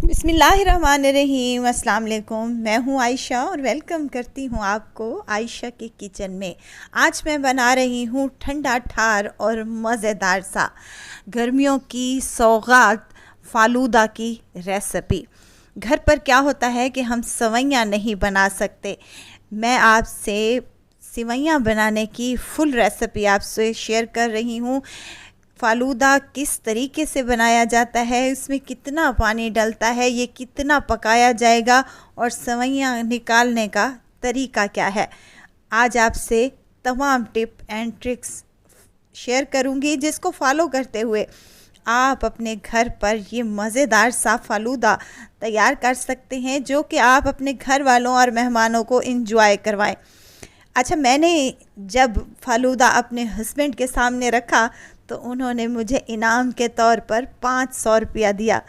बिस्मिल्लाहिर्रहमानिर्रहीम। अस्सलाम वालेकुम। मैं हूँ आयशा और वेलकम करती हूँ आपको आयशा के किचन में। आज मैं बना रही हूँ ठंडा ठार और मज़ेदार सा गर्मियों की सौगात फालूदा की रेसिपी। घर पर क्या होता है कि हम सेवइयाँ नहीं बना सकते। मैं आपसे सेवइयाँ बनाने की फुल रेसिपी आपसे शेयर कर रही हूँ। फ़ालूदा किस तरीके से बनाया जाता है, इसमें कितना पानी डलता है, ये कितना पकाया जाएगा और सेवइयाँ निकालने का तरीका क्या है। आज आपसे तमाम टिप एंड ट्रिक्स शेयर करूँगी जिसको फॉलो करते हुए आप अपने घर पर ये मज़ेदार सा फ़ालूदा तैयार कर सकते हैं जो कि आप अपने घर वालों और मेहमानों को इंजॉय करवाएं। अच्छा, मैंने जब फ़ालूदा अपने हस्बैंड के सामने रखा तो उन्होंने मुझे इनाम के तौर पर 500 रुपया दिया।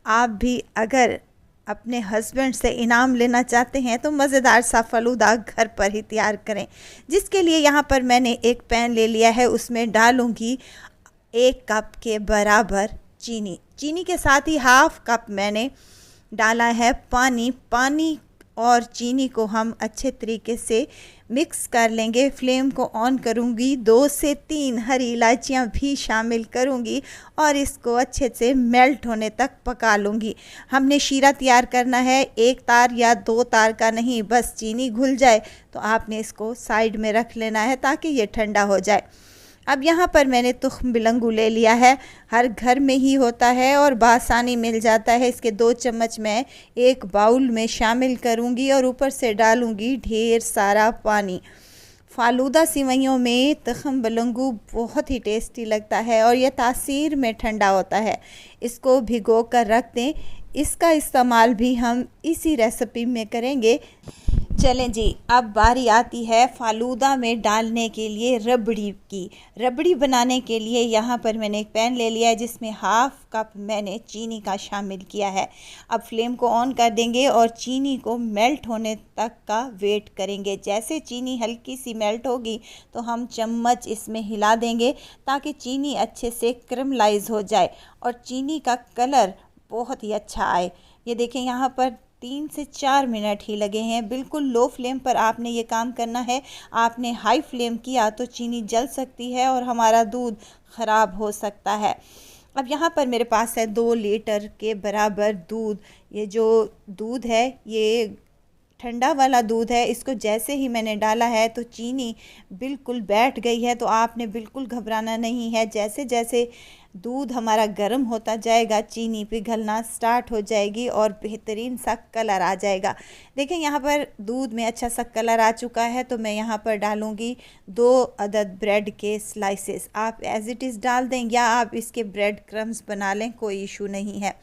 आप भी अगर अपने हस्बैंड से इनाम लेना चाहते हैं तो मज़ेदार सा फ़ालूदा घर पर ही तैयार करें। जिसके लिए यहाँ पर मैंने एक पैन ले लिया है, उसमें डालूँगी 1 कप के बराबर चीनी। चीनी के साथ ही हाफ़ कप मैंने डाला है पानी और चीनी को हम अच्छे तरीके से मिक्स कर लेंगे। फ्लेम को ऑन करूँगी, 2 से 3 हरी इलायचियाँ भी शामिल करूँगी और इसको अच्छे से मेल्ट होने तक पका लूँगी। हमने शीरा तैयार करना है, 1 तार या 2 तार का नहीं, बस चीनी घुल जाए तो आपने इसको साइड में रख लेना है ताकि ये ठंडा हो जाए। अब यहाँ पर मैंने तुख्म बिलंगू ले लिया है, हर घर में ही होता है और बासानी मिल जाता है। इसके 2 चम्मच मैं एक बाउल में शामिल करूँगी और ऊपर से डालूँगी ढेर सारा पानी। फ़ालूदा सेवइयों में तुख्म बिलंगू बहुत ही टेस्टी लगता है और यह तासीर में ठंडा होता है। इसको भिगो कर रख दें, इसका इस्तेमाल भी हम इसी रेसिपी में करेंगे। चलें जी, अब बारी आती है फ़ालूदा में डालने के लिए रबड़ी की। रबड़ी बनाने के लिए यहाँ पर मैंने एक पैन ले लिया है जिसमें हाफ़ कप मैंने चीनी का शामिल किया है। अब फ्लेम को ऑन कर देंगे और चीनी को मेल्ट होने तक का वेट करेंगे। जैसे चीनी हल्की सी मेल्ट होगी तो हम चम्मच इसमें हिला देंगे ताकि चीनी अच्छे से कैरमलाइज़ हो जाए और चीनी का कलर बहुत ही अच्छा आए। ये देखें, यहाँ पर 3 से 4 मिनट ही लगे हैं। बिल्कुल लो फ्लेम पर आपने ये काम करना है। आपने हाई फ्लेम किया तो चीनी जल सकती है और हमारा दूध ख़राब हो सकता है। अब यहाँ पर मेरे पास है 2 लीटर के बराबर दूध। ये जो दूध है ये ठंडा वाला दूध है। इसको जैसे ही मैंने डाला है तो चीनी बिल्कुल बैठ गई है, तो आपने बिल्कुल घबराना नहीं है। जैसे जैसे दूध हमारा गर्म होता जाएगा चीनी पिघलना स्टार्ट हो जाएगी और बेहतरीन सा कलर आ जाएगा। देखें, यहाँ पर दूध में अच्छा सा कलर आ चुका है तो मैं यहाँ पर डालूँगी 2 अदद ब्रेड के स्लाइसेस। आप एज़ इट इज़ डाल दें या आप इसके ब्रेड क्रम्स बना लें, कोई इशू नहीं है।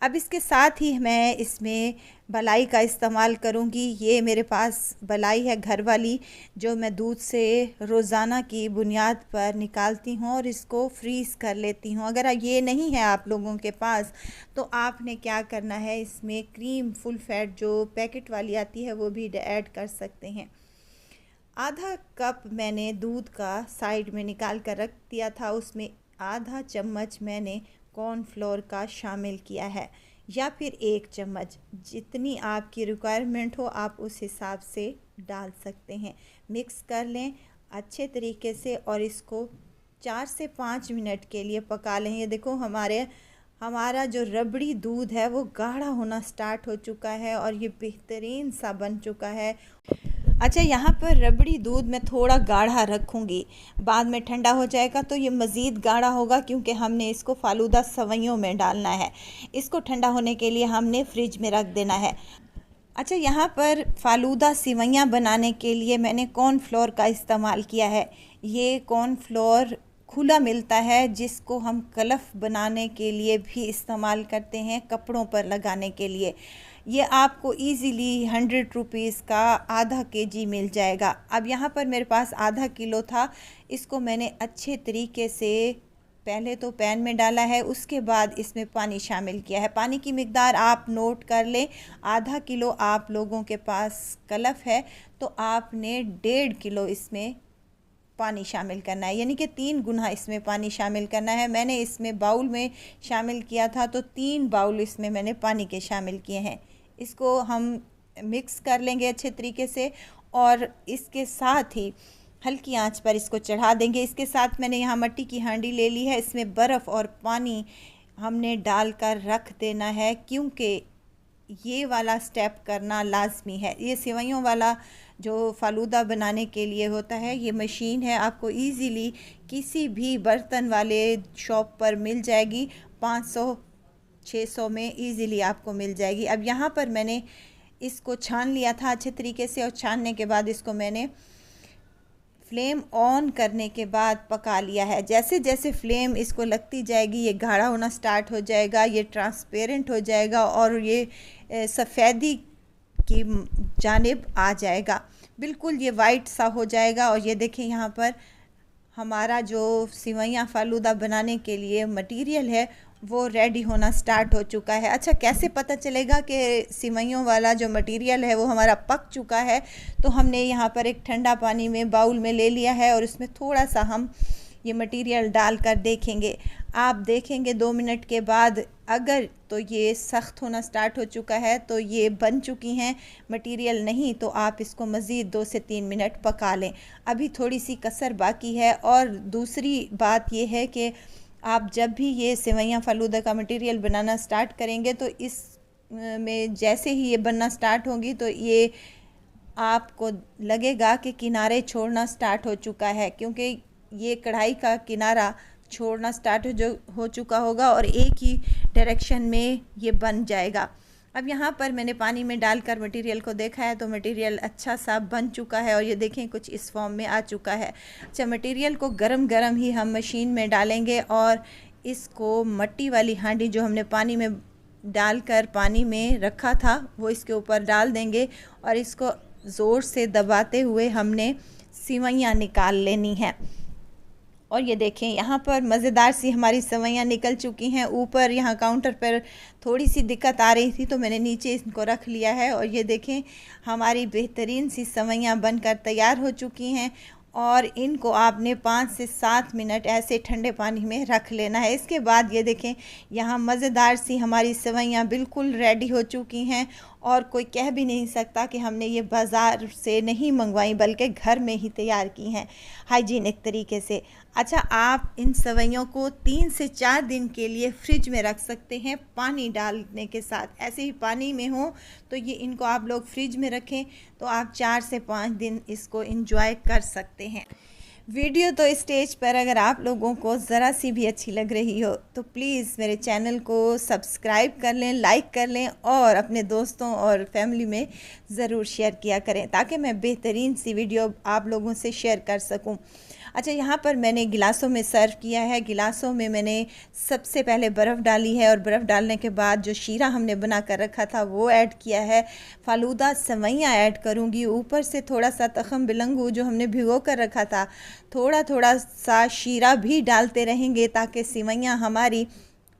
अब इसके साथ ही मैं इसमें मलाई का इस्तेमाल करूँगी। ये मेरे पास मलाई है घर वाली, जो मैं दूध से रोज़ाना की बुनियाद पर निकालती हूँ और इसको फ्रीज़ कर लेती हूँ। अगर ये नहीं है आप लोगों के पास तो आपने क्या करना है, इसमें क्रीम फुल फैट जो पैकेट वाली आती है वो भी ऐड कर सकते हैं। आधा कप मैंने दूध का साइड में निकाल कर रख दिया था, उसमें आधा चम्मच मैंने कॉर्नफ्लोर का शामिल किया है या फिर 1 चम्मच, जितनी आपकी रिक्वायरमेंट हो आप उस हिसाब से डाल सकते हैं। मिक्स कर लें अच्छे तरीके से और इसको 4 से 5 मिनट के लिए पका लें। ये देखो, हमारा जो रबड़ी दूध है वो गाढ़ा होना स्टार्ट हो चुका है और ये बेहतरीन सा बन चुका है। अच्छा, यहाँ पर रबड़ी दूध मैं थोड़ा गाढ़ा रखूँगी, बाद में ठंडा हो जाएगा तो ये मज़ीद गाढ़ा होगा क्योंकि हमने इसको फ़ालूदा सेवइयों में डालना है। इसको ठंडा होने के लिए हमने फ्रिज में रख देना है। अच्छा, यहाँ पर फ़ालूदा सेवइयाँ बनाने के लिए मैंने कॉर्नफ्लोर का इस्तेमाल किया है। ये कॉर्नफ्लोर खुला मिलता है जिसको हम कलफ़ बनाने के लिए भी इस्तेमाल करते हैं, कपड़ों पर लगाने के लिए। ये आपको इजीली 100 रुपीज़ का आधा केजी मिल जाएगा। अब यहाँ पर मेरे पास आधा किलो था, इसको मैंने अच्छे तरीके से पहले तो पैन में डाला है, उसके बाद इसमें पानी शामिल किया है। पानी की मिकदार आप नोट कर लें। आधा किलो आप लोगों के पास कलफ़ है तो आपने 1.5 किलो इसमें पानी शामिल करना है, यानी कि 3 गुना इसमें पानी शामिल करना है। मैंने इसमें बाउल में शामिल किया था तो 3 बाउल इसमें मैंने पानी के शामिल किए हैं। इसको हम मिक्स कर लेंगे अच्छे तरीके से और इसके साथ ही हल्की आंच पर इसको चढ़ा देंगे। इसके साथ मैंने यहाँ मिट्टी की हांडी ले ली है, इसमें बर्फ़ और पानी हमने डालकर रख देना है, क्योंकि ये वाला स्टेप करना लाजमी है। ये सेवइयों वाला जो फालूदा बनाने के लिए होता है, ये मशीन है, आपको इजीली किसी भी बर्तन वाले शॉप पर मिल जाएगी। 500-600 में इजीली आपको मिल जाएगी। अब यहाँ पर मैंने इसको छान लिया था अच्छे तरीके से और छानने के बाद इसको मैंने फ्लेम ऑन करने के बाद पका लिया है। जैसे जैसे फ्लेम इसको लगती जाएगी ये गाढ़ा होना स्टार्ट हो जाएगा, ये ट्रांसपेरेंट हो जाएगा और ये सफ़ेदी की जानिब आ जाएगा, बिल्कुल ये वाइट सा हो जाएगा। और ये देखें यहाँ पर हमारा जो सेवइयाँ फालूदा बनाने के लिए मटेरियल है वो रेडी होना स्टार्ट हो चुका है। अच्छा, कैसे पता चलेगा कि सेवइयों वाला जो मटेरियल है वो हमारा पक चुका है? तो हमने यहाँ पर एक ठंडा पानी में बाउल में ले लिया है और उसमें थोड़ा सा हम ये मटेरियल डालकर देखेंगे। आप देखेंगे 2 मिनट के बाद अगर तो ये सख्त होना स्टार्ट हो चुका है तो ये बन चुकी हैं मटेरियल, नहीं तो आप इसको मज़ीद 2 से 3 मिनट पका लें। अभी थोड़ी सी कसर बाकी है। और दूसरी बात ये है कि आप जब भी ये सेवइयाँ फालूदा का मटेरियल बनाना स्टार्ट करेंगे तो इस में जैसे ही ये बनना स्टार्ट होंगी तो ये आपको लगेगा कि किनारे छोड़ना स्टार्ट हो चुका है, क्योंकि ये कढ़ाई का किनारा छोड़ना स्टार्ट हो चुका होगा और एक ही डायरेक्शन में ये बन जाएगा। अब यहाँ पर मैंने पानी में डालकर मटेरियल को देखा है तो मटेरियल अच्छा सा बन चुका है और ये देखें कुछ इस फॉर्म में आ चुका है। अच्छा, मटेरियल को गरम गरम ही हम मशीन में डालेंगे और इसको मिट्टी वाली हांडी जो हमने पानी में डालकर पानी में रखा था वो इसके ऊपर डाल देंगे और इसको ज़ोर से दबाते हुए हमने सेवइयाँ निकाल लेनी है। और ये देखें यहाँ पर मज़ेदार सी हमारी सेवइयाँ निकल चुकी हैं। ऊपर यहाँ काउंटर पर थोड़ी सी दिक्कत आ रही थी तो मैंने नीचे इनको रख लिया है और ये देखें हमारी बेहतरीन सी सेवइयाँ बनकर तैयार हो चुकी हैं। और इनको आपने 5 से 7 मिनट ऐसे ठंडे पानी में रख लेना है। इसके बाद ये देखें यहाँ मज़ेदार सी हमारी सेवइयाँ बिल्कुल रेडी हो चुकी हैं और कोई कह भी नहीं सकता कि हमने ये बाज़ार से नहीं मंगवाई बल्कि घर में ही तैयार की हैं हाइजीनिक तरीके से। अच्छा, आप इन सेवइयों को 3 से 4 दिन के लिए फ्रिज में रख सकते हैं पानी डालने के साथ। ऐसे ही पानी में हो तो ये इनको आप लोग फ्रिज में रखें तो आप 4 से 5 दिन इसको एंजॉय कर सकते हैं। वीडियो तो स्टेज पर अगर आप लोगों को ज़रा सी भी अच्छी लग रही हो तो प्लीज़ मेरे चैनल को सब्सक्राइब कर लें, लाइक कर लें और अपने दोस्तों और फैमिली में ज़रूर शेयर किया करें ताकि मैं बेहतरीन सी वीडियो आप लोगों से शेयर कर सकूं। अच्छा, यहाँ पर मैंने गिलासों में सर्व किया है। गिलासों में मैंने सबसे पहले बर्फ़ डाली है और बर्फ़ डालने के बाद जो शीरा हमने बना कर रखा था वो ऐड किया है। फालूदा सेवइयाँ ऐड करूँगी, ऊपर से थोड़ा सा तखम बिलंगू जो हमने भिगो कर रखा था थोड़ा थोड़ा सा शीरा भी डालते रहेंगे ताकि सेवइयाँ हमारी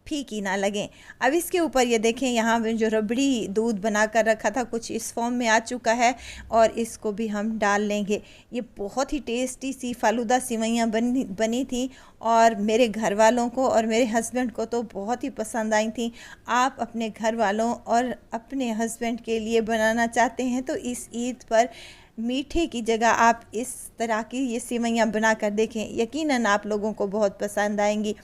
फीकी ना लगें। अब इसके ऊपर ये देखें यहाँ पे जो रबड़ी दूध बना कर रखा था कुछ इस फॉर्म में आ चुका है और इसको भी हम डाल लेंगे। ये बहुत ही टेस्टी सी फालूदा सेवइयाँ बनी थी और मेरे घर वालों को और मेरे हस्बैंड को तो बहुत ही पसंद आई थी। आप अपने घर वालों और अपने हस्बैंड के लिए बनाना चाहते हैं तो इस ईद पर मीठे की जगह आप इस तरह की ये सेवइयाँ बना कर देखें, यकीनन आप लोगों को बहुत पसंद आएंगी।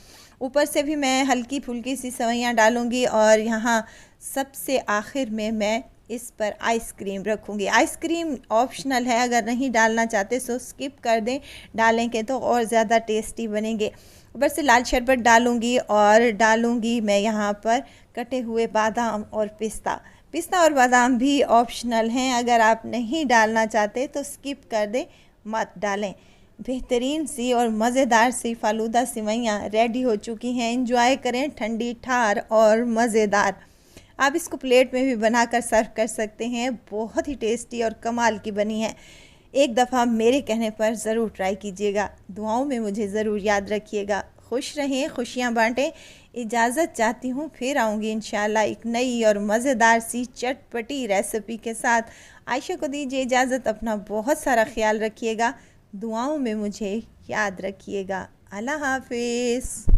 ऊपर से भी मैं हल्की फुल्की सी सेवइयाँ डालूंगी और यहाँ सबसे आखिर में मैं इस पर आइसक्रीम रखूँगी। आइसक्रीम ऑप्शनल है, अगर नहीं डालना चाहते तो स्किप कर दें, डालेंगे तो और ज़्यादा टेस्टी बनेंगे। ऊपर से लाल शरबत डालूँगी और डालूँगी मैं यहाँ पर कटे हुए बादाम और पिस्ता और बादाम भी ऑप्शनल हैं, अगर आप नहीं डालना चाहते तो स्किप कर दें, मत डालें। बेहतरीन सी और मज़ेदार सी फालूदा सेवइयाँ रेडी हो चुकी हैं। एंजॉय करें, ठंडी ठार और मज़ेदार। आप इसको प्लेट में भी बनाकर सर्व कर सकते हैं, बहुत ही टेस्टी और कमाल की बनी है। एक दफ़ा मेरे कहने पर ज़रूर ट्राई कीजिएगा। दुआओं में मुझे ज़रूर याद रखिएगा। खुश रहें, खुशियाँ बांटें। इजाज़त चाहती हूँ, फिर आऊँगी इंशाल्लाह एक नई और मज़ेदार सी चटपटी रेसिपी के साथ। आयशा को दीजिए इजाज़त, अपना बहुत सारा ख्याल रखिएगा। दुआओं में मुझे याद रखिएगा। अल्लाह हाफिज़।